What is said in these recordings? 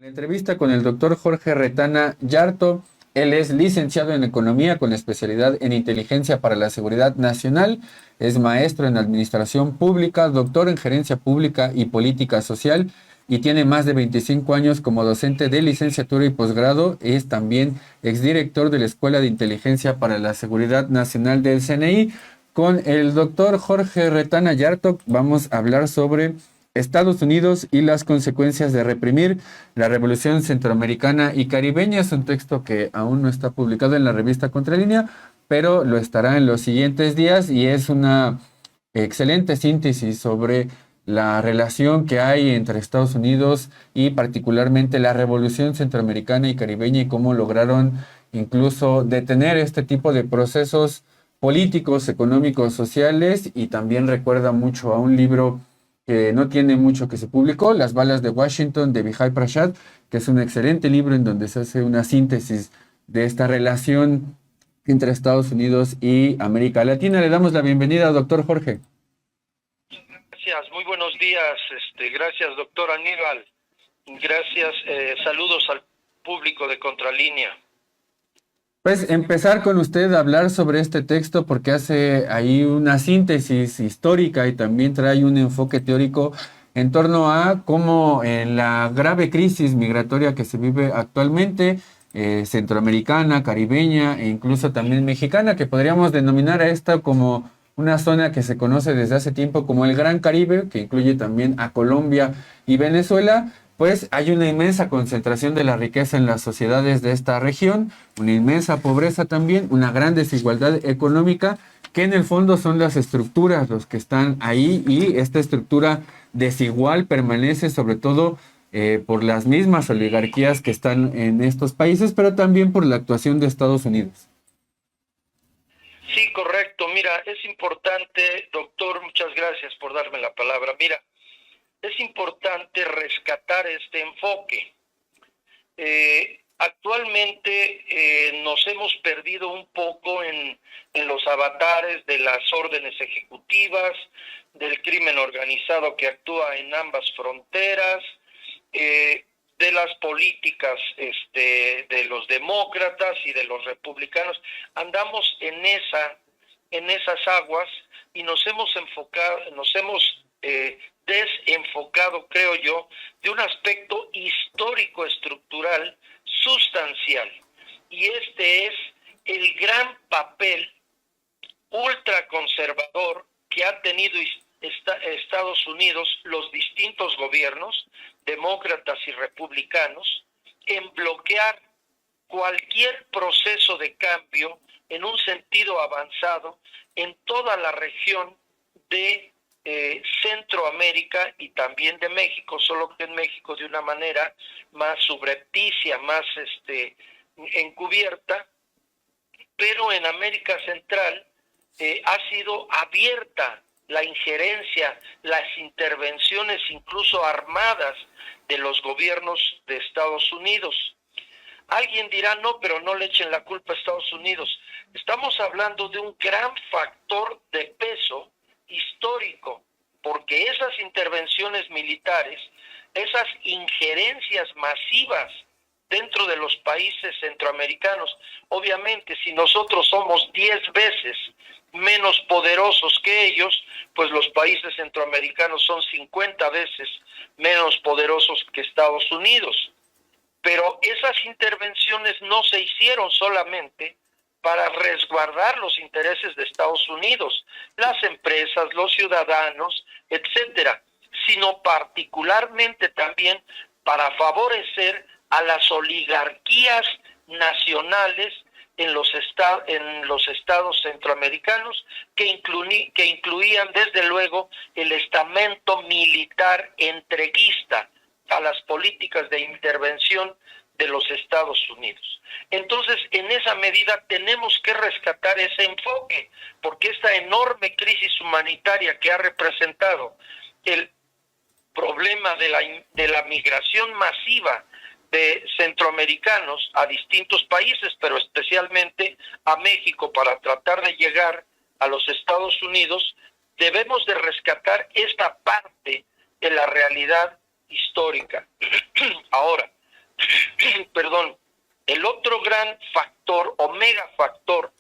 La entrevista con el doctor Jorge Retana Yarto. Él es licenciado en Economía con especialidad en Inteligencia para la Seguridad Nacional. Es maestro en Administración Pública, doctor en Gerencia Pública y Política Social y tiene más de 25 años como docente de licenciatura y posgrado. Es también exdirector de la Escuela de Inteligencia para la Seguridad Nacional del CNI. Con el doctor Jorge Retana Yarto vamos a hablar sobre Estados Unidos y las consecuencias de reprimir la Revolución Centroamericana y Caribeña. Es un texto que aún no está publicado en la revista Contralínea, pero lo estará en los siguientes días y es una excelente síntesis sobre la relación que hay entre Estados Unidos y particularmente la Revolución Centroamericana y Caribeña y cómo lograron incluso detener este tipo de procesos políticos, económicos, sociales, y también recuerda mucho a un libro que no tiene mucho que se publicó, Las balas de Washington, de Vijay Prashad, que es un excelente libro en donde se hace una síntesis de esta relación entre Estados Unidos y América Latina. Le damos la bienvenida, doctor Jorge. Gracias, muy buenos días. Gracias, doctor Aníbal. Gracias, saludos al público de Contralínea. Pues empezar con usted a hablar sobre este texto porque hace ahí una síntesis histórica y también trae un enfoque teórico en torno a cómo en la grave crisis migratoria que se vive actualmente, centroamericana, caribeña e incluso también mexicana, que podríamos denominar a esta como una zona que se conoce desde hace tiempo como el Gran Caribe, que incluye también a Colombia y Venezuela. Pues hay una inmensa concentración de la riqueza en las sociedades de esta región, una inmensa pobreza también, una gran desigualdad económica, que en el fondo son las estructuras los que están ahí, y esta estructura desigual permanece sobre todo por las mismas oligarquías que están en estos países, pero también por la actuación de Estados Unidos. Sí, correcto. Mira, es importante, doctor, muchas gracias por darme la palabra. Mira, es importante rescatar este enfoque. Actualmente nos hemos perdido un poco en los avatares de las órdenes ejecutivas, del crimen organizado que actúa en ambas fronteras, de las políticas de los demócratas y de los republicanos. Andamos en esas aguas y nos hemos enfocado, desenfocado, creo yo, de un aspecto histórico estructural sustancial. Y este es el gran papel ultraconservador que ha tenido Estados Unidos, los distintos gobiernos, demócratas y republicanos, en bloquear cualquier proceso de cambio en un sentido avanzado en toda la región de Centroamérica y también de México, solo que en México de una manera más subrepticia, más encubierta, pero en América Central ha sido abierta la injerencia, las intervenciones incluso armadas de los gobiernos de Estados Unidos. Alguien dirá, no, pero no le echen la culpa a Estados Unidos. Estamos hablando de un gran factor de peso histórico, porque esas intervenciones militares, esas injerencias masivas dentro de los países centroamericanos, obviamente si nosotros somos 10 veces menos poderosos que ellos, pues los países centroamericanos son 50 veces menos poderosos que Estados Unidos. Pero esas intervenciones no se hicieron solamente para resguardar los intereses de Estados Unidos, las empresas, los ciudadanos, etcétera, sino particularmente también para favorecer a las oligarquías nacionales en los estados centroamericanos, que incluían desde luego el estamento militar entreguista a las políticas de intervención de los Estados Unidos. Entonces, en esa medida tenemos que rescatar ese enfoque, porque esta enorme crisis humanitaria que ha representado el problema de la migración masiva de centroamericanos a distintos países, pero especialmente a México, para tratar de llegar a los Estados Unidos, debemos de rescatar esta parte de la realidad histórica. Ahora, gran factor o megafactor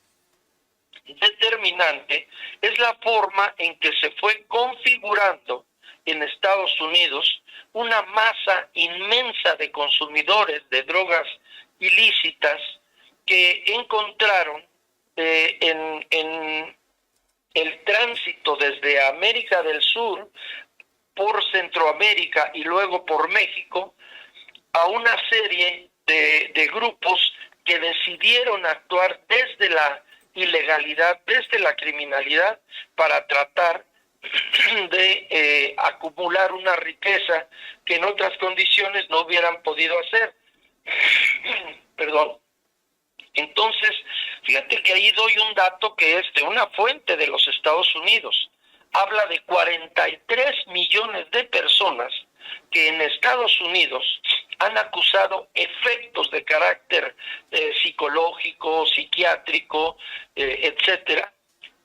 determinante es la forma en que se fue configurando en Estados Unidos una masa inmensa de consumidores de drogas ilícitas que encontraron en el tránsito desde América del Sur por Centroamérica y luego por México a una serie de grupos que decidieron actuar desde la ilegalidad, desde la criminalidad, para tratar de acumular una riqueza que en otras condiciones no hubieran podido hacer. Perdón. Entonces, fíjate que ahí doy un dato que es de una fuente de los Estados Unidos. Habla de 43 millones de personas que en Estados Unidos han acusado efectos de carácter psicológico, psiquiátrico, etcétera,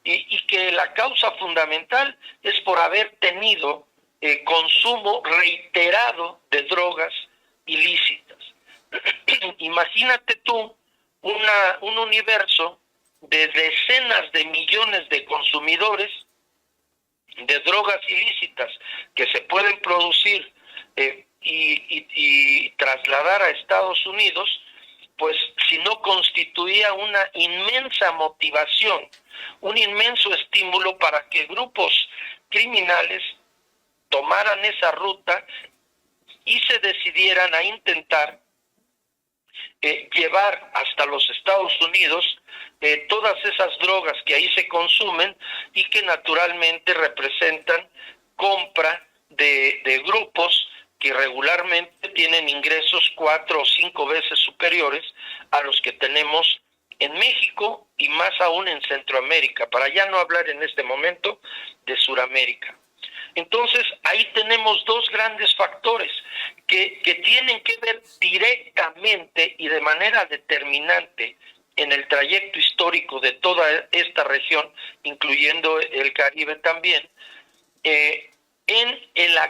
y que la causa fundamental es por haber tenido consumo reiterado de drogas ilícitas. Imagínate tú un universo de decenas de millones de consumidores de drogas ilícitas que se pueden producir y trasladar a Estados Unidos, pues si no constituía una inmensa motivación, un inmenso estímulo para que grupos criminales tomaran esa ruta y se decidieran a intentar llevar hasta los Estados Unidos todas esas drogas que ahí se consumen y que naturalmente representan compra de grupos que regularmente tienen ingresos 4 o 5 veces superiores a los que tenemos en México y más aún en Centroamérica, para ya no hablar en este momento de Suramérica. Entonces, ahí tenemos dos grandes factores que tienen que ver directamente y de manera determinante en el trayecto histórico de toda esta región, incluyendo el Caribe también, en la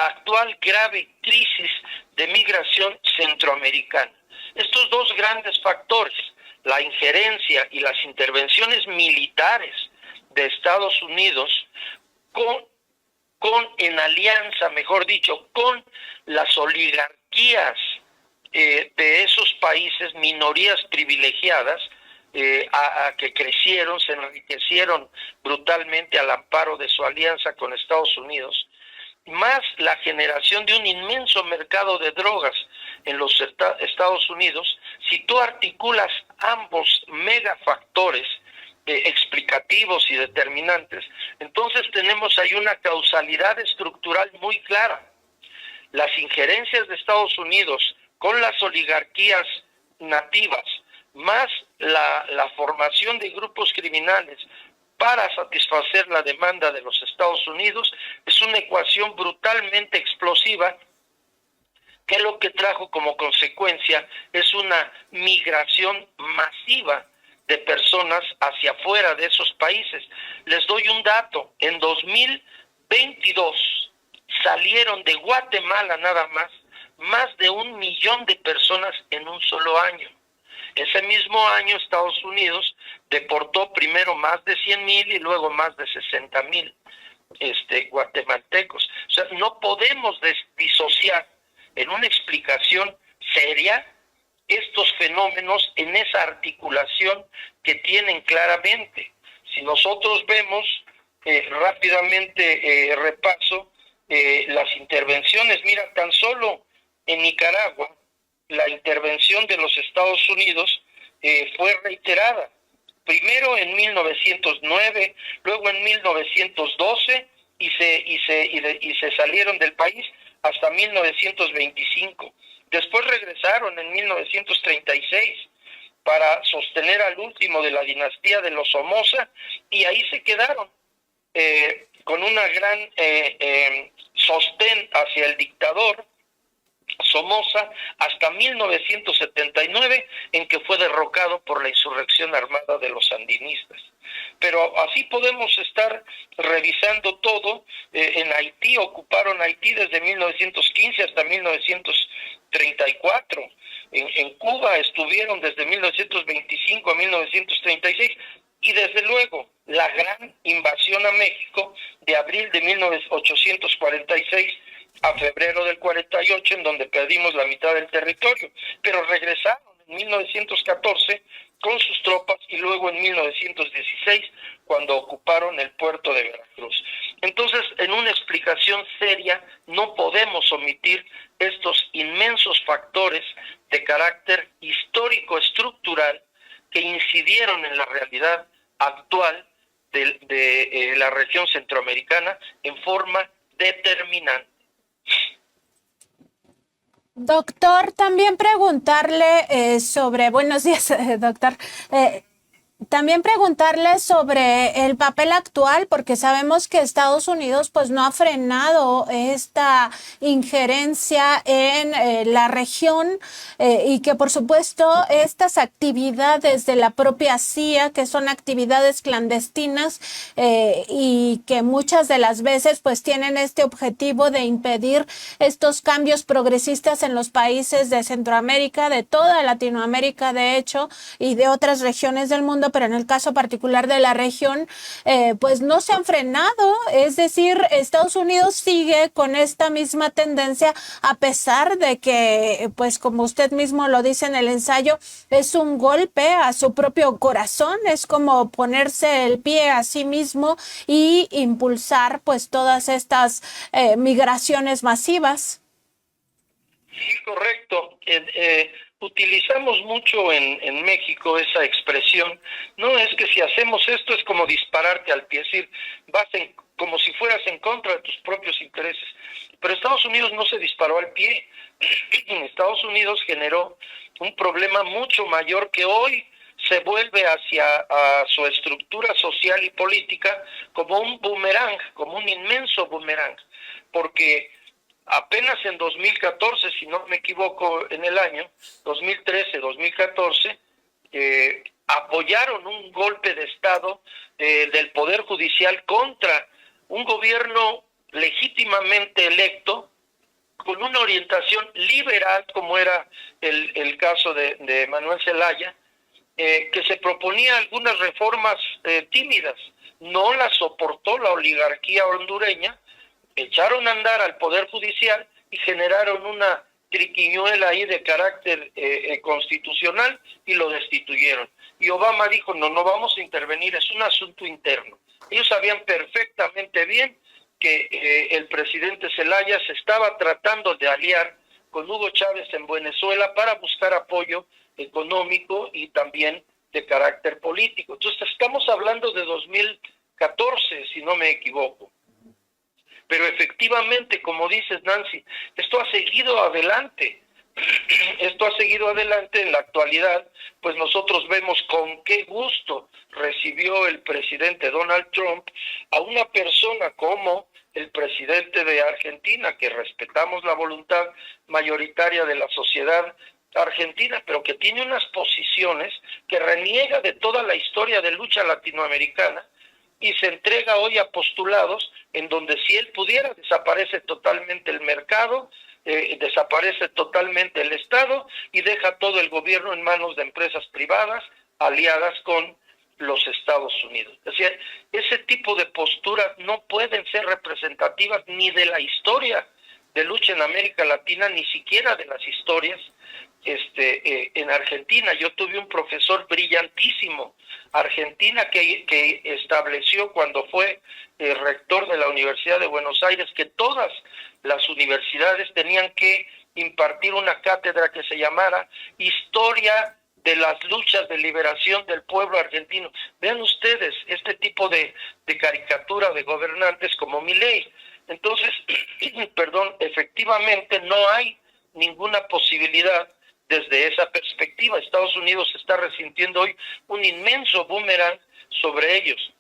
actual grave crisis de migración centroamericana. Estos dos grandes factores, la injerencia y las intervenciones militares de Estados Unidos en alianza, mejor dicho, con las oligarquías de esos países, minorías privilegiadas, que crecieron, se enriquecieron brutalmente al amparo de su alianza con Estados Unidos, más la generación de un inmenso mercado de drogas en los Estados Unidos. Si tú articulas ambos megafactores explicativos y determinantes, entonces tenemos ahí una causalidad estructural muy clara. Las injerencias de Estados Unidos con las oligarquías nativas, más la formación de grupos criminales para satisfacer la demanda de los Estados Unidos, es una ecuación brutalmente explosiva que lo que trajo como consecuencia es una migración masiva de personas hacia afuera de esos países. Les doy un dato: en 2022 salieron de Guatemala nada más de 1 millón de personas en un solo año. Ese mismo año Estados Unidos deportó primero más de 100,000 y luego más de 60,000 guatemaltecos. O sea, no podemos disociar en una explicación seria estos fenómenos en esa articulación que tienen claramente. Si nosotros vemos rápidamente, repaso las intervenciones, mira, tan solo en Nicaragua, la intervención de los Estados Unidos fue reiterada. Primero en 1909, luego en 1912 y se salieron del país hasta 1925. Después regresaron en 1936 para sostener al último de la dinastía de los Somoza y ahí se quedaron con una gran sostén hacia el dictador Somoza hasta 1979, en que fue derrocado por la insurrección armada de los sandinistas. Pero así podemos estar revisando todo. En Haití, ocuparon Haití desde 1915 hasta 1934. en Cuba estuvieron desde 1925 a 1936, y desde luego la gran invasión a México de abril de 1846 a febrero del 48, en donde perdimos la mitad del territorio, pero regresaron en 1914 con sus tropas y luego en 1916 cuando ocuparon el puerto de Veracruz. Entonces, en una explicación seria, no podemos omitir estos inmensos factores de carácter histórico-estructural que incidieron en la realidad actual de la región centroamericana en forma determinante. Doctor, también preguntarle sobre, buenos días, doctor. También preguntarle sobre el papel actual, porque sabemos que Estados Unidos pues no ha frenado esta injerencia en la región y que por supuesto estas actividades de la propia CIA, que son actividades clandestinas y que muchas de las veces pues tienen este objetivo de impedir estos cambios progresistas en los países de Centroamérica, de toda Latinoamérica de hecho, y de otras regiones del mundo, pero en el caso particular de la región, pues no se han frenado. Es decir, Estados Unidos sigue con esta misma tendencia, a pesar de que, pues como usted mismo lo dice en el ensayo, es un golpe a su propio corazón, es como ponerse el pie a sí mismo y impulsar pues todas estas migraciones masivas. Sí, correcto. Utilizamos mucho en México esa expresión. No es que si hacemos esto es como dispararte al pie, es decir, como si fueras en contra de tus propios intereses. Pero Estados Unidos no se disparó al pie. Estados Unidos generó un problema mucho mayor que hoy se vuelve hacia su estructura social y política como un boomerang, como un inmenso boomerang, porque apenas en 2014, si no me equivoco, en el año 2013-2014, apoyaron un golpe de Estado del Poder Judicial contra un gobierno legítimamente electo, con una orientación liberal, como era el caso de Manuel Zelaya, que se proponía algunas reformas tímidas. No las soportó la oligarquía hondureña, echaron a andar al Poder Judicial y generaron una triquiñuela ahí de carácter constitucional y lo destituyeron. Y Obama dijo, no vamos a intervenir, es un asunto interno. Ellos sabían perfectamente bien que el presidente Zelaya se estaba tratando de aliar con Hugo Chávez en Venezuela para buscar apoyo económico y también de carácter político. Entonces estamos hablando de 2014, si no me equivoco. Pero efectivamente, como dices, Nancy, esto ha seguido adelante. Esto ha seguido adelante en la actualidad, pues nosotros vemos con qué gusto recibió el presidente Donald Trump a una persona como el presidente de Argentina, que respetamos la voluntad mayoritaria de la sociedad argentina, pero que tiene unas posiciones que reniega de toda la historia de lucha latinoamericana y se entrega hoy a postulados en donde si él pudiera desaparece totalmente el mercado, desaparece totalmente el Estado y deja todo el gobierno en manos de empresas privadas aliadas con los Estados Unidos. Es decir, ese tipo de posturas no pueden ser representativas ni de la historia de lucha en América Latina, ni siquiera de las historias en Argentina. Yo tuve un profesor brillantísimo Argentina que estableció cuando fue rector de la Universidad de Buenos Aires que todas las universidades tenían que impartir una cátedra que se llamara Historia de las luchas de liberación del pueblo argentino. Vean ustedes este tipo de caricatura de gobernantes como Milei. Entonces, perdón, efectivamente no hay ninguna posibilidad desde esa perspectiva. Estados Unidos está resintiendo hoy un inmenso boomerang sobre ellos.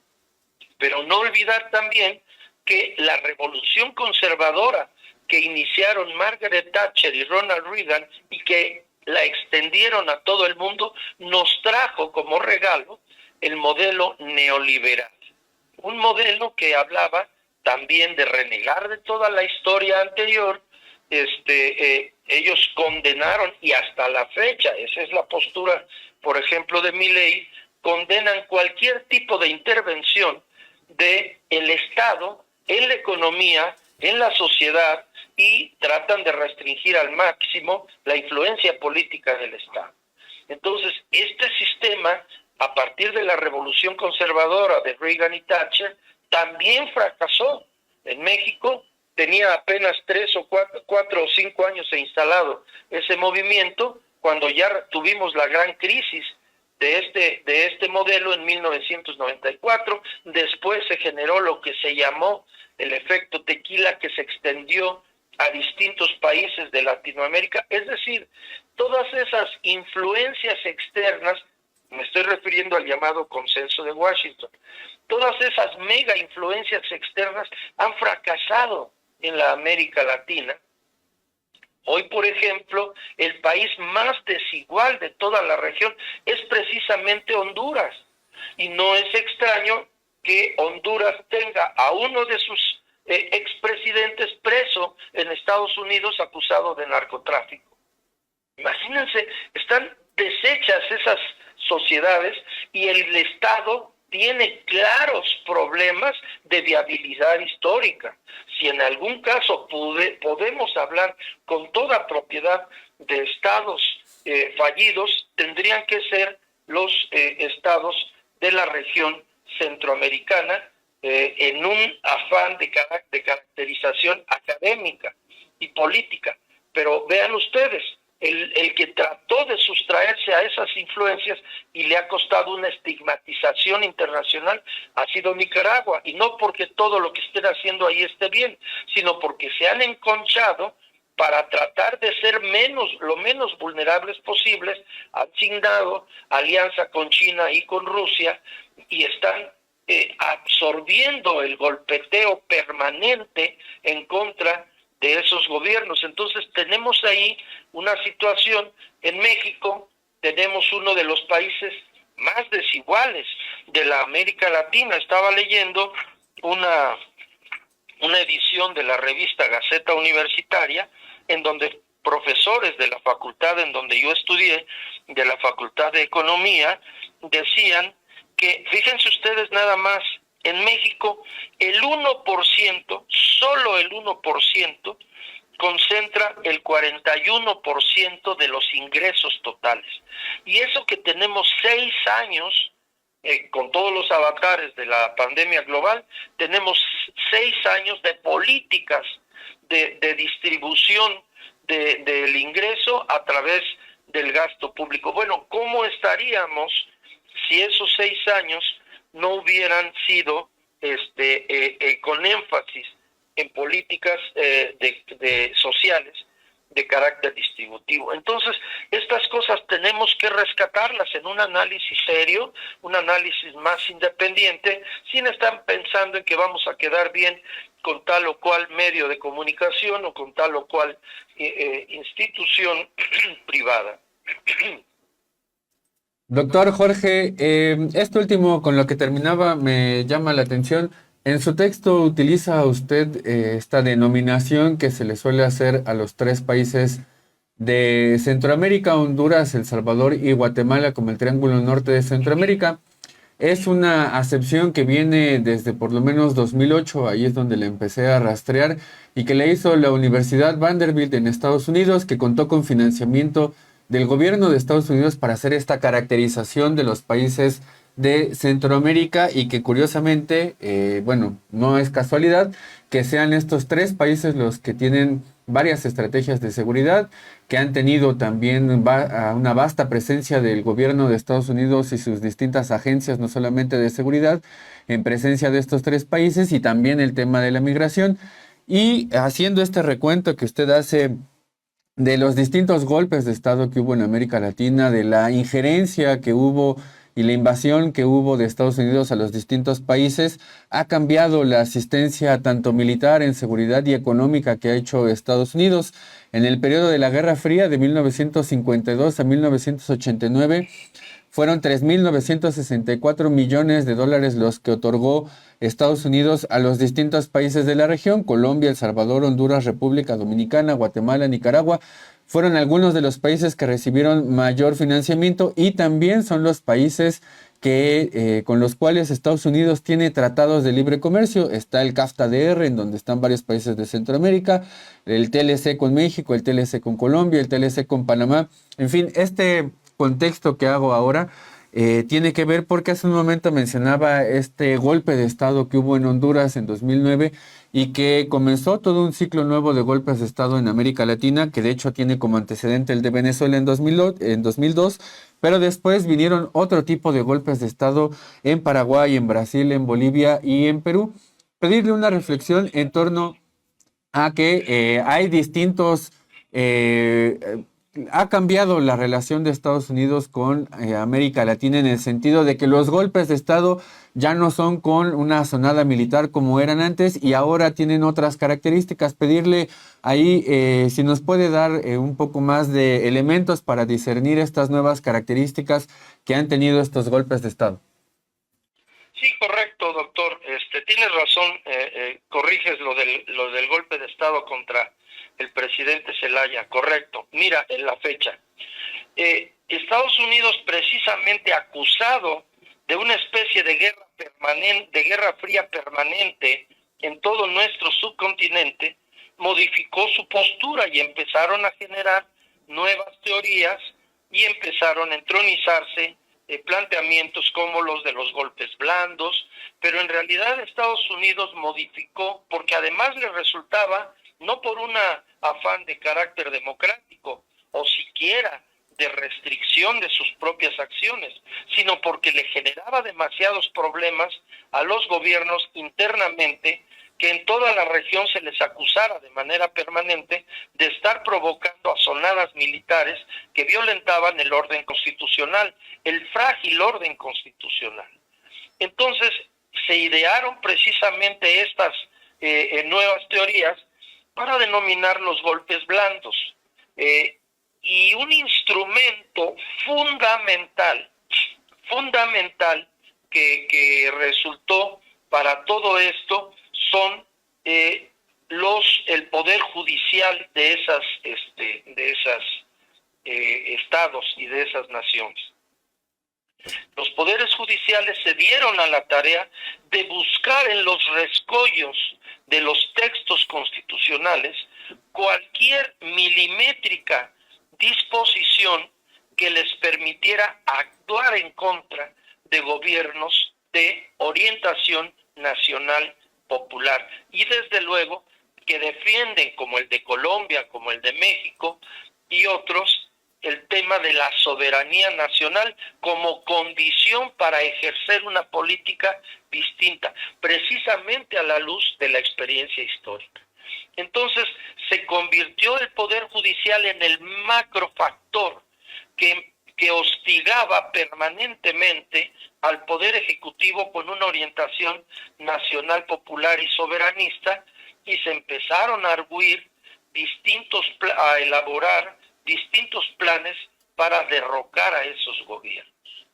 Pero no olvidar también que la revolución conservadora que iniciaron Margaret Thatcher y Ronald Reagan y que la extendieron a todo el mundo, nos trajo como regalo el modelo neoliberal. Un modelo que hablaba también de renegar de toda la historia anterior, ellos condenaron, y hasta la fecha, esa es la postura, por ejemplo, de Milei, condenan cualquier tipo de intervención del Estado en la economía, en la sociedad, y tratan de restringir al máximo la influencia política del Estado. Entonces, este sistema, a partir de la revolución conservadora de Reagan y Thatcher, también fracasó. En México tenía apenas 4 o 5 años instalado ese movimiento, cuando ya tuvimos la gran crisis de este modelo en 1994. Después se generó lo que se llamó el efecto tequila, que se extendió a distintos países de Latinoamérica. Es decir, todas esas influencias externas, me estoy refiriendo al llamado consenso de Washington, todas esas mega influencias externas han fracasado en la América Latina. Hoy, por ejemplo, el país más desigual de toda la región es precisamente Honduras. Y no es extraño que Honduras tenga a uno de sus expresidentes preso en Estados Unidos acusado de narcotráfico. Imagínense, están deshechas esas sociedades y el Estado tiene claros problemas de viabilidad histórica. Si en algún caso podemos hablar con toda propiedad de estados fallidos, tendrían que ser los estados de la región centroamericana, en un afán de caracterización académica y política. Pero vean ustedes, el que trató de sustraerse a esas influencias y le ha costado una estigmatización internacional ha sido Nicaragua, y no porque todo lo que estén haciendo ahí esté bien, sino porque se han enconchado para tratar de ser lo menos vulnerables posibles. Han signado alianza con China y con Rusia y están absorbiendo el golpeteo permanente en contra de esos gobiernos. Entonces tenemos ahí una situación. En México tenemos uno de los países más desiguales de la América Latina. Estaba leyendo una edición de la revista Gaceta Universitaria, en donde profesores de la facultad en donde yo estudié, de la Facultad de Economía, decían que, fíjense ustedes nada más, en México el 1%, solo el 1%, concentra el 41% de los ingresos totales. Y eso que tenemos 6 años, con todos los avatares de la pandemia global, tenemos 6 años de políticas de distribución del ingreso a través del gasto público. Bueno, ¿cómo estaríamos si esos 6 años no hubieran sido con énfasis en políticas sociales de carácter distributivo? Entonces, estas cosas tenemos que rescatarlas en un análisis serio, un análisis más independiente, sin estar pensando en que vamos a quedar bien con tal o cual medio de comunicación o con tal o cual institución privada. Doctor Jorge, esto último con lo que terminaba me llama la atención. En su texto utiliza usted esta denominación que se le suele hacer a los 3 países de Centroamérica: Honduras, El Salvador y Guatemala, como el Triángulo Norte de Centroamérica. Es una acepción que viene desde por lo menos 2008, ahí es donde la empecé a rastrear, y que le hizo la Universidad Vanderbilt en Estados Unidos, que contó con financiamiento del gobierno de Estados Unidos para hacer esta caracterización de los países de Centroamérica, y que curiosamente, no es casualidad que sean estos 3 países los que tienen varias estrategias de seguridad, que han tenido también una vasta presencia del gobierno de Estados Unidos y sus distintas agencias, no solamente de seguridad, en presencia de estos 3 países, y también el tema de la migración. Y haciendo este recuento que usted hace de los distintos golpes de Estado que hubo en América Latina, de la injerencia que hubo y la invasión que hubo de Estados Unidos a los distintos países ha cambiado la asistencia tanto militar, en seguridad y económica que ha hecho Estados Unidos. En el periodo de la Guerra Fría de 1952 a 1989 fueron 3.964 millones de dólares los que otorgó Estados Unidos a los distintos países de la región: Colombia, El Salvador, Honduras, República Dominicana, Guatemala, Nicaragua. Fueron algunos de los países que recibieron mayor financiamiento y también son los países con los cuales Estados Unidos tiene tratados de libre comercio. Está el CAFTA-DR, en donde están varios países de Centroamérica, el TLC con México, el TLC con Colombia, el TLC con Panamá. En fin, este contexto que hago ahora tiene que ver porque hace un momento mencionaba este golpe de Estado que hubo en Honduras en 2009 y que comenzó todo un ciclo nuevo de golpes de Estado en América Latina, que de hecho tiene como antecedente el de Venezuela en 2002, pero después vinieron otro tipo de golpes de Estado en Paraguay, en Brasil, en Bolivia y en Perú. Pedirle una reflexión en torno a que hay distintos... ha cambiado la relación de Estados Unidos con América Latina en el sentido de que los golpes de Estado ya no son con una sonada militar como eran antes y ahora tienen otras características. Pedirle ahí si nos puede dar un poco más de elementos para discernir estas nuevas características que han tenido estos golpes de Estado. Sí, correcto, doctor. Tienes razón, corriges lo del golpe de Estado contra el presidente Zelaya, correcto. Mira, en la fecha. Estados Unidos, precisamente acusado de una especie de guerra permanente, de guerra fría permanente en todo nuestro subcontinente, modificó su postura y empezaron a generar nuevas teorías y empezaron a entronizarse planteamientos como los de los golpes blandos, pero en realidad Estados Unidos modificó porque además le resultaba, no por un afán de carácter democrático o siquiera de restricción de sus propias acciones, sino porque le generaba demasiados problemas a los gobiernos internamente, que en toda la región se les acusara de manera permanente de estar provocando asonadas militares que violentaban el orden constitucional, el frágil orden constitucional. Entonces se idearon precisamente estas nuevas teorías para denominar los golpes blandos. Y un instrumento fundamental que resultó para todo esto son el poder judicial de esas estados y de esas naciones. Los poderes judiciales se dieron a la tarea de buscar en los rescollos de los textos constitucionales cualquier milimétrica disposición que les permitiera actuar en contra de gobiernos de orientación nacional popular y desde luego que defienden, como el de Colombia, como el de México y otros, el tema de la soberanía nacional como condición para ejercer una política distinta, precisamente a la luz de la experiencia histórica. Entonces se convirtió el Poder Judicial en el macrofactor que hostigaba permanentemente al Poder Ejecutivo con una orientación nacional, popular y soberanista, y se empezaron a arguir a elaborar distintos planes para derrocar a esos gobiernos.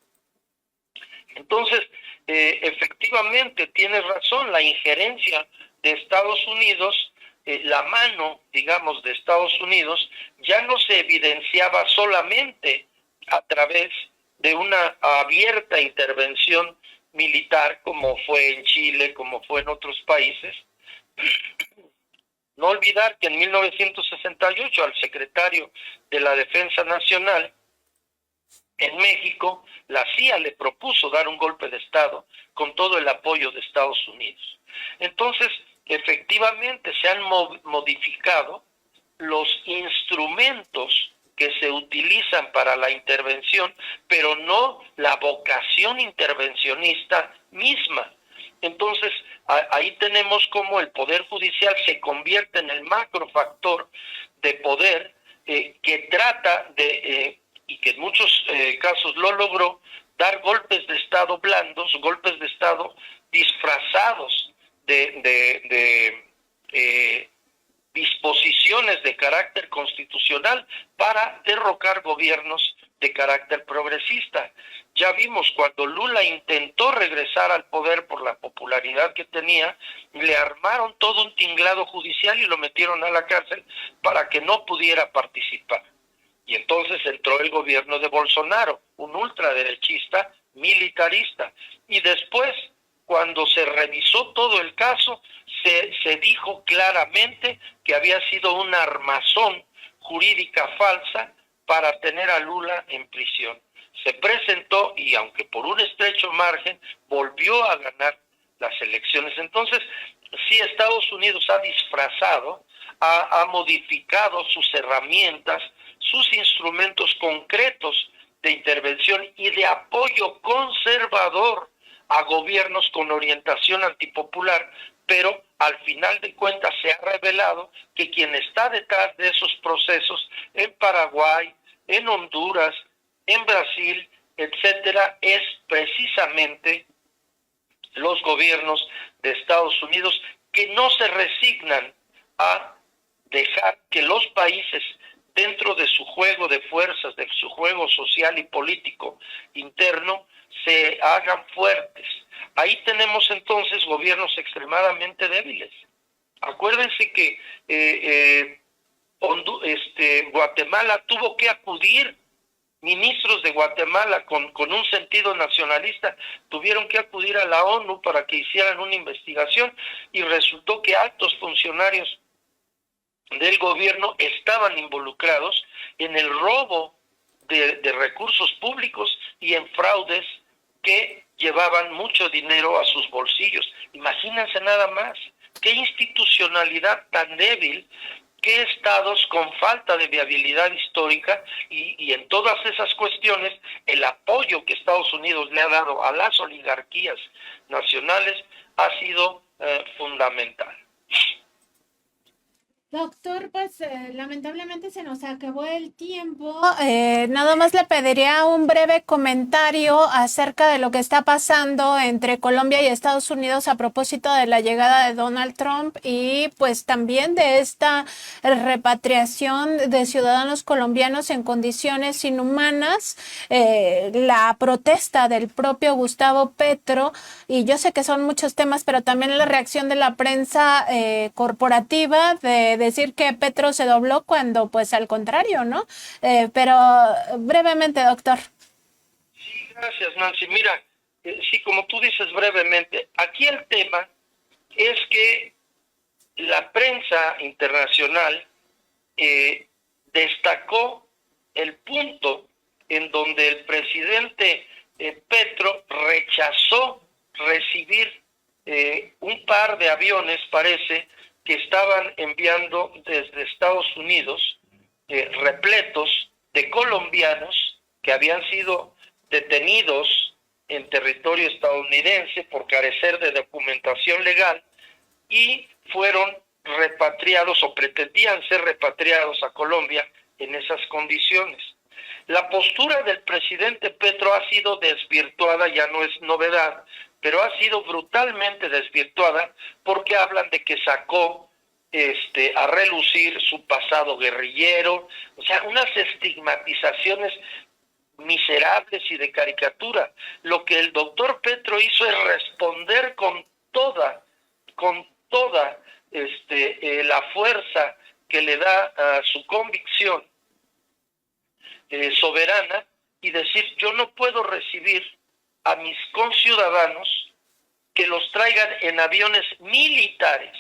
Entonces, efectivamente, tienes razón, la injerencia de Estados Unidos, la mano, digamos, de Estados Unidos, ya no se evidenciaba solamente a través de una abierta intervención militar, como fue en Chile, como fue en otros países. No olvidar que en 1968 al secretario de la Defensa Nacional en México, la CIA le propuso dar un golpe de Estado con todo el apoyo de Estados Unidos. Entonces, efectivamente se han modificado los instrumentos que se utilizan para la intervención, pero no la vocación intervencionista misma. Entonces, ahí tenemos cómo el Poder Judicial se convierte en el macrofactor de poder que trata de, y que en muchos casos lo logró, dar golpes de Estado blandos, golpes de Estado disfrazados de disposiciones de carácter constitucional para derrocar gobiernos de carácter progresista. Ya vimos cuando Lula intentó regresar al poder por la popularidad que tenía, le armaron todo un tinglado judicial y lo metieron a la cárcel para que no pudiera participar. Y entonces entró el gobierno de Bolsonaro, un ultraderechista militarista. Y después, cuando se revisó todo el caso, se dijo claramente que había sido una armazón jurídica falsa para tener a Lula en prisión. Se presentó y aunque por un estrecho margen, volvió a ganar las elecciones. Entonces, sí, Estados Unidos ha disfrazado, ha modificado sus herramientas, sus instrumentos concretos de intervención y de apoyo conservador a gobiernos con orientación antipopular, pero al final de cuentas se ha revelado que quien está detrás de esos procesos en Paraguay, en Honduras, en Brasil, etcétera, es precisamente los gobiernos de Estados Unidos, que no se resignan a dejar que los países, dentro de su juego de fuerzas, de su juego social y político interno, se hagan fuertes. Ahí tenemos entonces gobiernos extremadamente débiles. Acuérdense que Guatemala tuvo que acudir, ministros de Guatemala con un sentido nacionalista, tuvieron que acudir a la ONU para que hicieran una investigación y resultó que altos funcionarios del gobierno estaban involucrados en el robo de recursos públicos y en fraudes que llevaban mucho dinero a sus bolsillos. Imagínense nada más, qué institucionalidad tan débil, qué estados con falta de viabilidad histórica y en todas esas cuestiones el apoyo que Estados Unidos le ha dado a las oligarquías nacionales ha sido fundamental. Doctor, pues lamentablemente se nos acabó el tiempo. Nada más le pediría un breve comentario acerca de lo que está pasando entre Colombia y Estados Unidos a propósito de la llegada de Donald Trump y pues también de esta repatriación de ciudadanos colombianos en condiciones inhumanas, la protesta del propio Gustavo Petro, y yo sé que son muchos temas, pero también la reacción de la prensa corporativa de decir que Petro se dobló cuando pues al contrario, ¿no? Pero brevemente, doctor. Sí, gracias, Nancy. Mira, sí, como tú dices brevemente, aquí el tema es que la prensa internacional destacó el punto en donde el presidente Petro rechazó recibir un par de aviones, parece, que estaban enviando desde Estados Unidos, repletos de colombianos que habían sido detenidos en territorio estadounidense por carecer de documentación legal y fueron repatriados o pretendían ser repatriados a Colombia en esas condiciones. La postura del presidente Petro ha sido desvirtuada, ya no es novedad, pero ha sido brutalmente desvirtuada porque hablan de que sacó a relucir su pasado guerrillero, o sea, unas estigmatizaciones miserables y de caricatura. Lo que el doctor Petro hizo es responder con toda la fuerza que le da su convicción soberana y decir, yo no puedo recibir a mis conciudadanos que los traigan en aviones militares,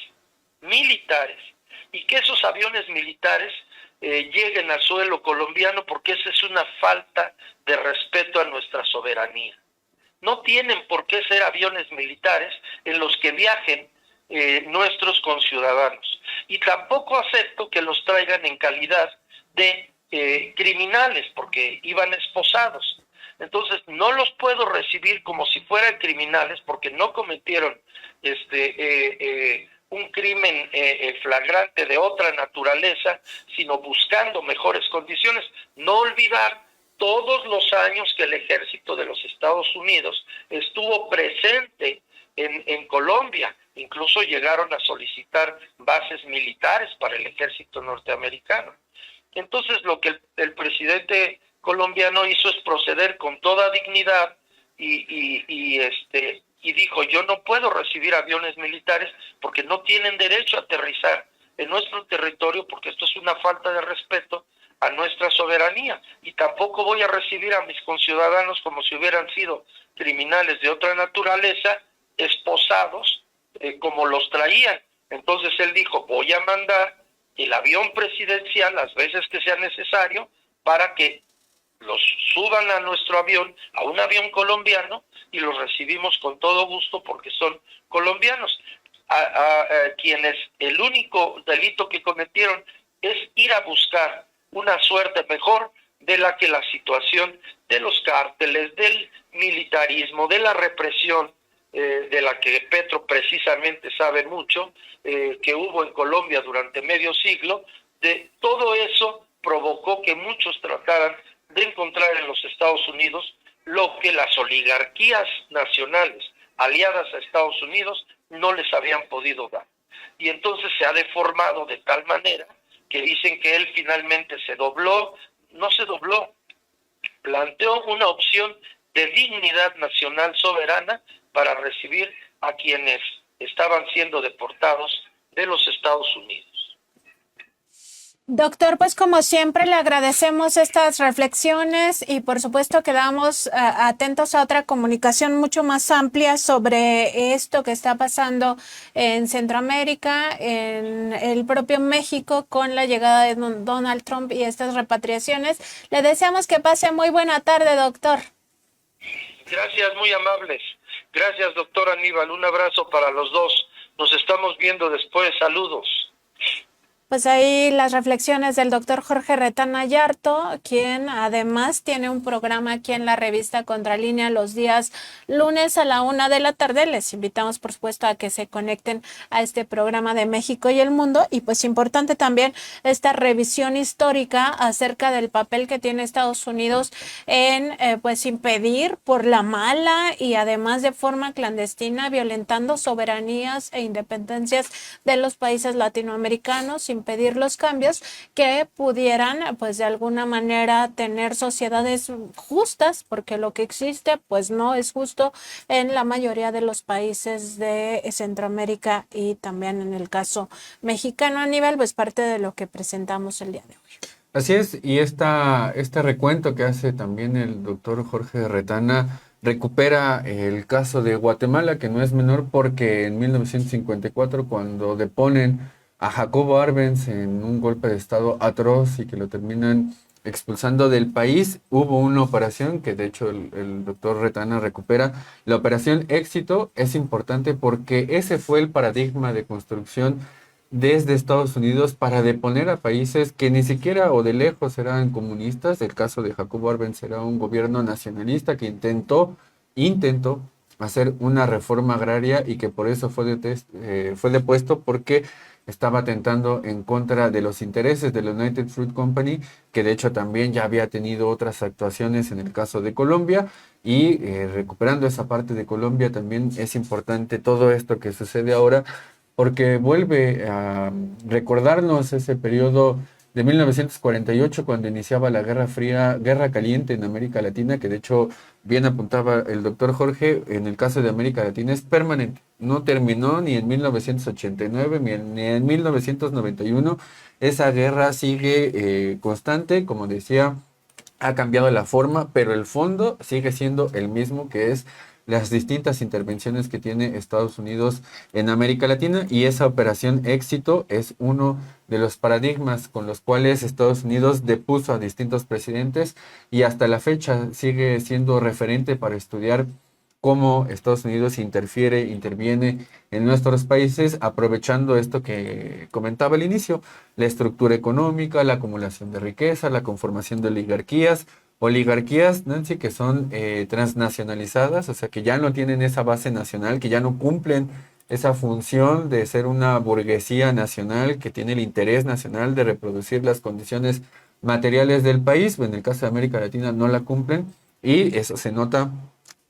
y que esos aviones militares lleguen al suelo colombiano, porque esa es una falta de respeto a nuestra soberanía. No tienen por qué ser aviones militares en los que viajen nuestros conciudadanos, y tampoco acepto que los traigan en calidad de criminales, porque iban esposados. Entonces no los puedo recibir como si fueran criminales porque no cometieron un crimen flagrante de otra naturaleza, sino buscando mejores condiciones. No olvidar todos los años que el ejército de los Estados Unidos estuvo presente en Colombia. Incluso llegaron a solicitar bases militares para el ejército norteamericano. Entonces lo que el presidente colombiano hizo es proceder con toda dignidad y dijo: yo no puedo recibir aviones militares porque no tienen derecho a aterrizar en nuestro territorio, porque esto es una falta de respeto a nuestra soberanía, y tampoco voy a recibir a mis conciudadanos como si hubieran sido criminales de otra naturaleza, esposados como los traían. Entonces él dijo: voy a mandar el avión presidencial las veces que sea necesario para que los suban a nuestro avión, a un avión colombiano, y los recibimos con todo gusto porque son colombianos. A quienes el único delito que cometieron es ir a buscar una suerte mejor de la que la situación de los cárteles, del militarismo, de la represión, de la que Petro precisamente sabe mucho, que hubo en Colombia durante medio siglo. De todo eso provocó que muchos trataran de encontrar en los Estados Unidos lo que las oligarquías nacionales aliadas a Estados Unidos no les habían podido dar. Y entonces se ha deformado de tal manera que dicen que él finalmente se dobló. No se dobló, planteó una opción de dignidad nacional soberana para recibir a quienes estaban siendo deportados de los Estados Unidos. Doctor, pues como siempre le agradecemos estas reflexiones y por supuesto quedamos atentos a otra comunicación mucho más amplia sobre esto que está pasando en Centroamérica, en el propio México con la llegada de Donald Trump y estas repatriaciones. Le deseamos que pase muy buena tarde, doctor. Gracias, muy amables. Gracias, doctor Aníbal. Un abrazo para los dos. Nos estamos viendo después. Saludos. Pues ahí las reflexiones del doctor Jorge Retana Yarto, quien además tiene un programa aquí en la revista Contralínea los días lunes a la 1 de la tarde. Les invitamos, por supuesto, a que se conecten a este programa de México y el mundo. Y pues importante también esta revisión histórica acerca del papel que tiene Estados Unidos en pues impedir por la mala y además de forma clandestina, violentando soberanías e independencias de los países latinoamericanos, impedir los cambios que pudieran pues de alguna manera tener sociedades justas, porque lo que existe pues no es justo en la mayoría de los países de Centroamérica y también en el caso mexicano. A nivel pues parte de lo que presentamos el día de hoy. Así es, y este recuento que hace también el doctor Jorge Retana recupera el caso de Guatemala, que no es menor porque en 1954, cuando deponen a Jacobo Arbenz en un golpe de estado atroz y que lo terminan expulsando del país, hubo una operación que de hecho el doctor Retana recupera. La operación Éxito es importante porque ese fue el paradigma de construcción desde Estados Unidos para deponer a países que ni siquiera o de lejos eran comunistas. El caso de Jacobo Arbenz era un gobierno nacionalista que intentó hacer una reforma agraria y que por eso fue depuesto porque estaba atentando en contra de los intereses de la United Fruit Company, que de hecho también ya había tenido otras actuaciones en el caso de Colombia. Y recuperando esa parte de Colombia también es importante todo esto que sucede ahora, porque vuelve a recordarnos ese periodo de 1948, cuando iniciaba la Guerra Fría, Guerra Caliente en América Latina, que de hecho bien apuntaba el doctor Jorge, en el caso de América Latina es permanente. No terminó ni en 1989 ni en 1991. Esa guerra sigue constante, como decía, ha cambiado la forma, pero el fondo sigue siendo el mismo, que es las distintas intervenciones que tiene Estados Unidos en América Latina, y esa operación Éxito es uno de los paradigmas con los cuales Estados Unidos depuso a distintos presidentes y hasta la fecha sigue siendo referente para estudiar cómo Estados Unidos interviene en nuestros países, aprovechando esto que comentaba al inicio, la estructura económica, la acumulación de riqueza, la conformación de oligarquías, Nancy, que son transnacionalizadas, o sea, que ya no tienen esa base nacional, que ya no cumplen esa función de ser una burguesía nacional que tiene el interés nacional de reproducir las condiciones materiales del país, en el caso de América Latina no la cumplen y eso se nota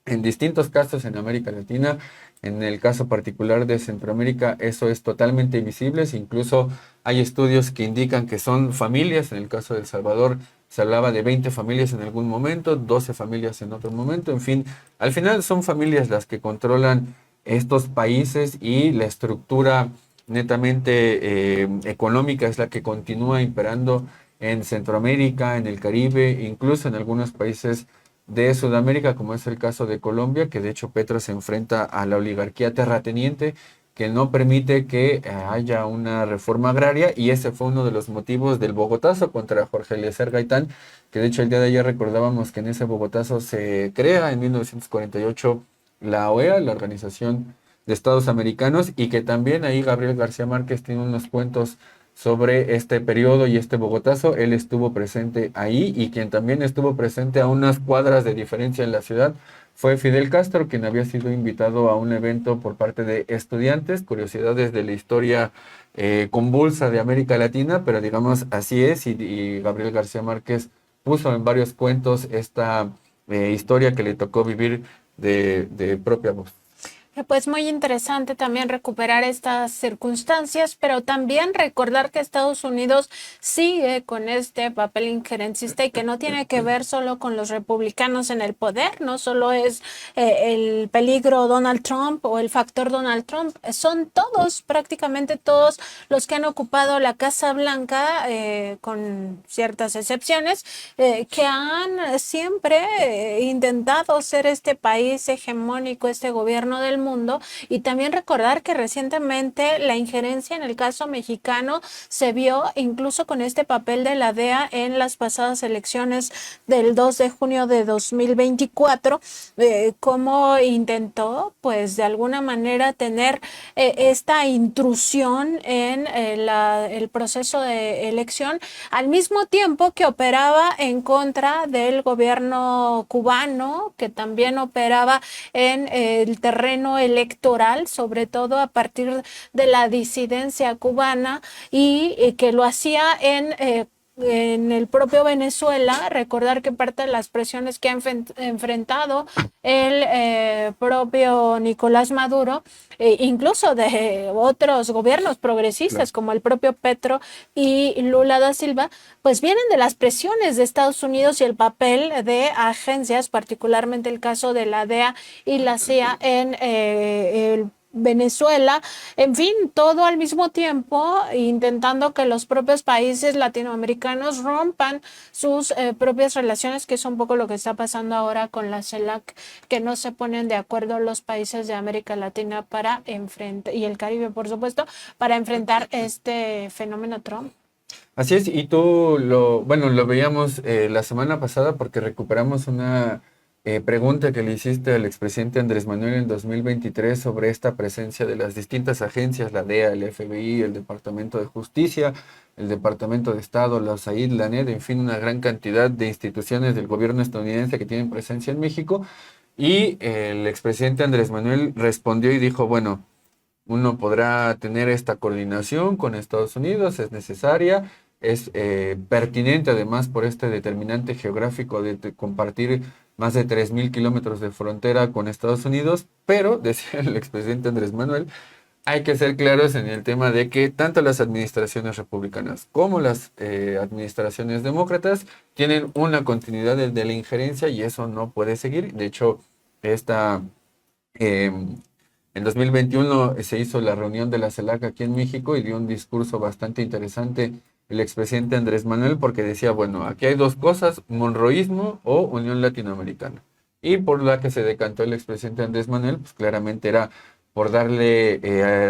en distintos casos en América Latina. En el caso particular de Centroamérica, eso es totalmente visible. Incluso hay estudios que indican que son familias. En el caso de El Salvador se hablaba de 20 familias en algún momento, 12 familias en otro momento. En fin, al final son familias las que controlan estos países y la estructura netamente económica es la que continúa imperando en Centroamérica, en el Caribe, incluso en algunos países de Sudamérica, como es el caso de Colombia, que de hecho Petro se enfrenta a la oligarquía terrateniente que no permite que haya una reforma agraria y ese fue uno de los motivos del Bogotazo contra Jorge Eliezer Gaitán, que de hecho el día de ayer recordábamos que en ese Bogotazo se crea en 1948 la OEA, la Organización de Estados Americanos, y que también ahí Gabriel García Márquez tiene unos cuentos sobre este periodo y este Bogotazo. Él estuvo presente ahí y quien también estuvo presente a unas cuadras de diferencia en la ciudad fue Fidel Castro, quien había sido invitado a un evento por parte de estudiantes, curiosidades de la historia convulsa de América Latina, pero digamos así es, y Gabriel García Márquez puso en varios cuentos esta historia que le tocó vivir de propia voz. Pues muy interesante también recuperar estas circunstancias, pero también recordar que Estados Unidos sigue con este papel injerencista y que no tiene que ver solo con los republicanos en el poder, no solo es el peligro Donald Trump o el factor Donald Trump, son todos, prácticamente todos los que han ocupado la Casa Blanca, con ciertas excepciones, que han siempre intentado ser este país hegemónico, este gobierno del mundo, y también recordar que recientemente la injerencia en el caso mexicano se vio incluso con este papel de la DEA en las pasadas elecciones del 2 de junio de 2024, cómo intentó pues de alguna manera tener esta intrusión en el proceso de elección, al mismo tiempo que operaba en contra del gobierno cubano, que también operaba en el terreno electoral, sobre todo a partir de la disidencia cubana, y que lo hacía en el propio Venezuela. Recordar que parte de las presiones que ha enfrentado el propio Nicolás Maduro, incluso de otros gobiernos progresistas, como el propio Petro y Lula da Silva, pues vienen de las presiones de Estados Unidos y el papel de agencias, particularmente el caso de la DEA y la CIA en el Venezuela, en fin, todo al mismo tiempo intentando que los propios países latinoamericanos rompan sus propias relaciones, que es un poco lo que está pasando ahora con la CELAC, que no se ponen de acuerdo los países de América Latina para enfrentar, y el Caribe por supuesto, para enfrentar este fenómeno Trump. Así es, y tú lo veíamos la semana pasada porque recuperamos una pregunta que le hiciste al expresidente Andrés Manuel en 2023 sobre esta presencia de las distintas agencias, la DEA, el FBI, el Departamento de Justicia, el Departamento de Estado, la USAID, la ANED, en fin, una gran cantidad de instituciones del gobierno estadounidense que tienen presencia en México. Y el expresidente Andrés Manuel respondió y dijo, bueno, uno podrá tener esta coordinación con Estados Unidos, es necesaria, es pertinente además por este determinante geográfico de compartir más de 3.000 kilómetros de frontera con Estados Unidos, pero, decía el expresidente Andrés Manuel, hay que ser claros en el tema de que tanto las administraciones republicanas como las administraciones demócratas tienen una continuidad de la injerencia y eso no puede seguir. De hecho, en 2021 se hizo la reunión de la CELAC aquí en México y dio un discurso bastante interesante el expresidente Andrés Manuel porque decía, bueno, aquí hay dos cosas, monroísmo o Unión Latinoamericana. Y por la que se decantó el expresidente Andrés Manuel, pues claramente era por darle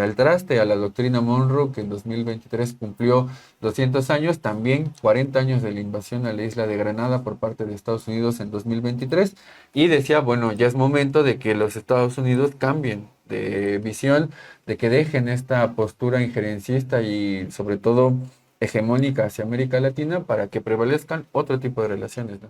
al traste a la doctrina Monroe, que en 2023 cumplió 200 años, también 40 años de la invasión a la isla de Granada por parte de Estados Unidos en 2023, y decía, bueno, ya es momento de que los Estados Unidos cambien de visión, de que dejen esta postura injerencista y sobre todo hegemónica hacia América Latina para que prevalezcan otro tipo de relaciones, ¿no?